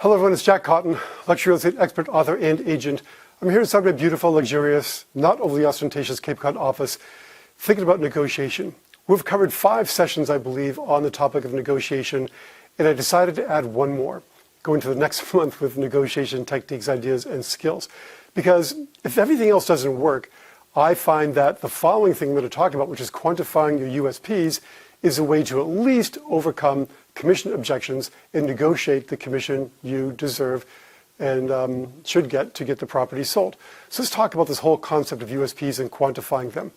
Hello everyone, it's Jack Cotton, luxury real estate expert, author, and agent. I'm here inside my beautiful, luxurious, not overly ostentatious Cape Cod office, thinking about negotiation. We've covered 5 sessions, I believe, on the topic of negotiation, and I decided to add one more, go into the next month with negotiation techniques, ideas, and skills. Because if everything else doesn't work, I find that the following thing I'm going to talk about, which is quantifying your USPs, is a way to at least overcome commission objections and negotiate the commission you deserve and should get to get the property sold. So let's talk about this whole concept of USPs and quantifying them.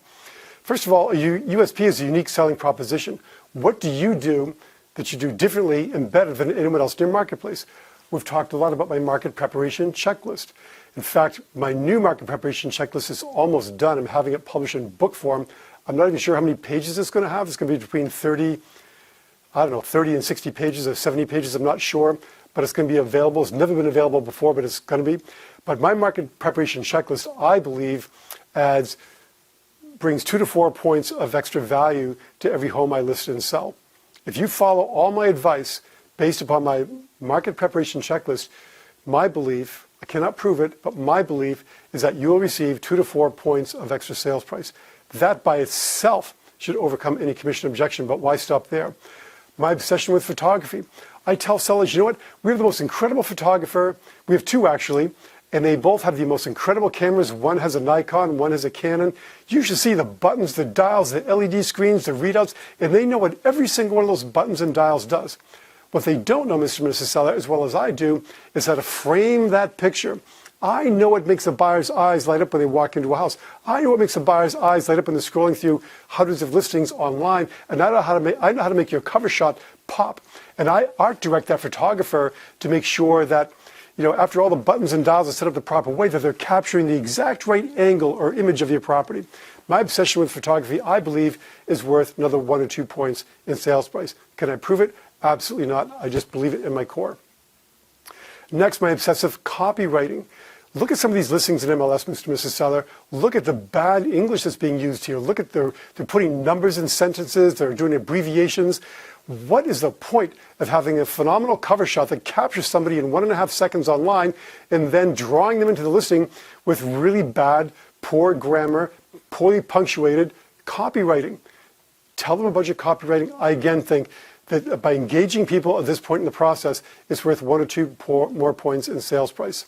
First of all, a USP is a unique selling proposition. What do you do that you do differently and better than anyone else in your marketplace? We've talked a lot about my market preparation checklist. In fact, my new market preparation checklist is almost done. I'm having it published in book form. I'm not even sure how many pages it's going to have. It's going to be between 30 and 60 pages or 70 pages. I'm not sure, but it's going to be available. It's never been available before, but it's going to be. But my market preparation checklist, I believe, brings 2 to 4 points of extra value to every home I list and sell. If you follow all my advice based upon my market preparation checklist, my belief, I cannot prove it, but my belief is that you will receive 2 to 4 points of extra sales price. That by itself should overcome any commission objection, but why stop there? My obsession with photography. I tell sellers, you know what? We have the most incredible photographer. We have 2 actually, and they both have the most incredible cameras. One has a Nikon, one has a Canon. You should see the buttons, the dials, the LED screens, the readouts, and they know what every single one of those buttons and dials does. What they don't know, Mr. and Mrs. Seller, as well as I do, is how to frame that picture. I know what makes a buyer's eyes light up when they walk into a house. I know what makes a buyer's eyes light up when they're scrolling through hundreds of listings online. And I know how to make your cover shot pop. And I art direct that photographer to make sure that, after all the buttons and dials are set up the proper way, that they're capturing the exact right angle or image of your property. My obsession with photography, I believe, is worth another 1 or 2 points in sales price. Can I prove it? Absolutely not. I just believe it in my core. Next, my obsessive copywriting. Look at some of these listings in MLS, Mr. and Mrs. Seller. Look at the bad English that's being used here. Look at they're putting numbers in sentences. They're doing abbreviations. What is the point of having a phenomenal cover shot that captures somebody in 1.5 seconds online and then drawing them into the listing with really bad, poor grammar, poorly punctuated copywriting? Tell them about your copywriting. I again think that by engaging people at this point in the process, it's worth 1 or 2 more points in sales price.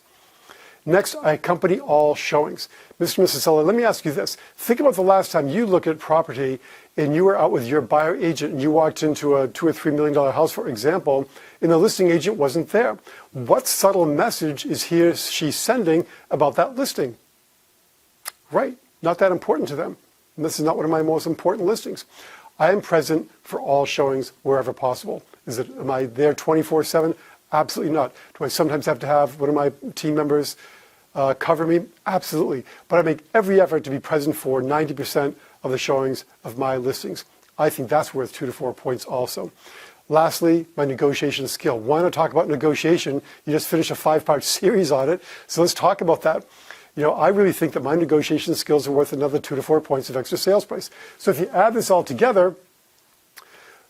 Next, I accompany all showings. Mr. and Mrs. Seller, let me ask you this. Think about the last time you looked at property and you were out with your buyer agent and you walked into a $2 or $3 million house, for example, and the listing agent wasn't there. What subtle message is he or she sending about that listing? Right, not that important to them. And this is not one of my most important listings. I am present for all showings wherever possible. Am I there 24/7? Absolutely not. Do I sometimes have to have one of my team members cover me? Absolutely. But I make every effort to be present for 90% of the showings of my listings. I think that's worth 2 to 4 points also. Lastly, my negotiation skill. Why not talk about negotiation? You just finished a 5-part series on it. So let's talk about that. I really think that my negotiation skills are worth another 2 to 4 points of extra sales price. So if you add this all together,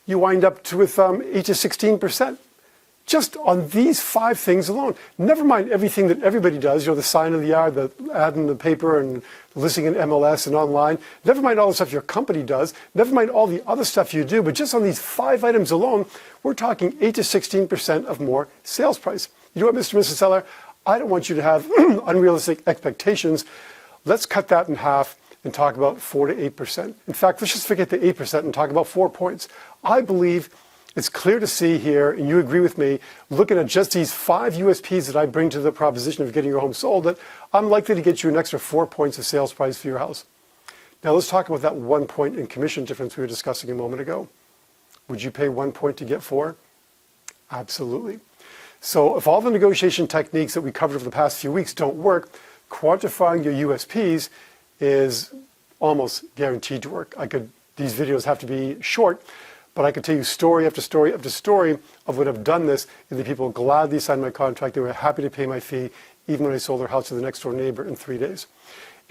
you wind up with 8 to 16%. Just on these 5 things alone. Never mind everything that everybody does, the sign in the yard, the ad in the paper, and the listing in MLS and online. Never mind all the stuff your company does. Never mind all the other stuff you do. But just on these 5 items alone, we're talking 8 to 16% of more sales price. You know what, Mr. and Mrs. Seller? I don't want you to have unrealistic expectations. Let's cut that in half and talk about 4 to 8%. In fact, let's just forget the 8% and talk about 4 points. I believe it's clear to see here, and you agree with me, looking at just these 5 USPs that I bring to the proposition of getting your home sold, that I'm likely to get you an extra 4 points of sales price for your house. Now let's talk about that 1 point in commission difference we were discussing a moment ago. Would you pay 1 point to get 4? Absolutely. So if all the negotiation techniques that we covered over the past few weeks don't work, quantifying your USPs is almost guaranteed to work. These videos have to be short, but I could tell you story after story after story of when I've done this, and the people gladly signed my contract. They were happy to pay my fee, even when I sold their house to the next door neighbor in 3 days.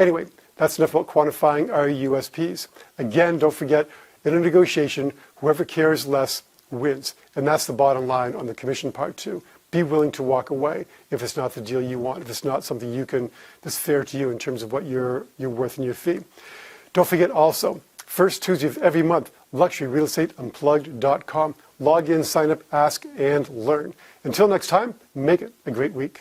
Anyway, that's enough about quantifying our USPs. Again, don't forget, in a negotiation, whoever cares less wins. And that's the bottom line on the commission part too. be willing to walk away if it's not the deal you want, if it's not something that's fair to you in terms of what you're worth and your fee. Don't forget also, first Tuesday of every month, luxuryrealestateunplugged.com. Log in, sign up, ask, and learn. Until next time, make it a great week.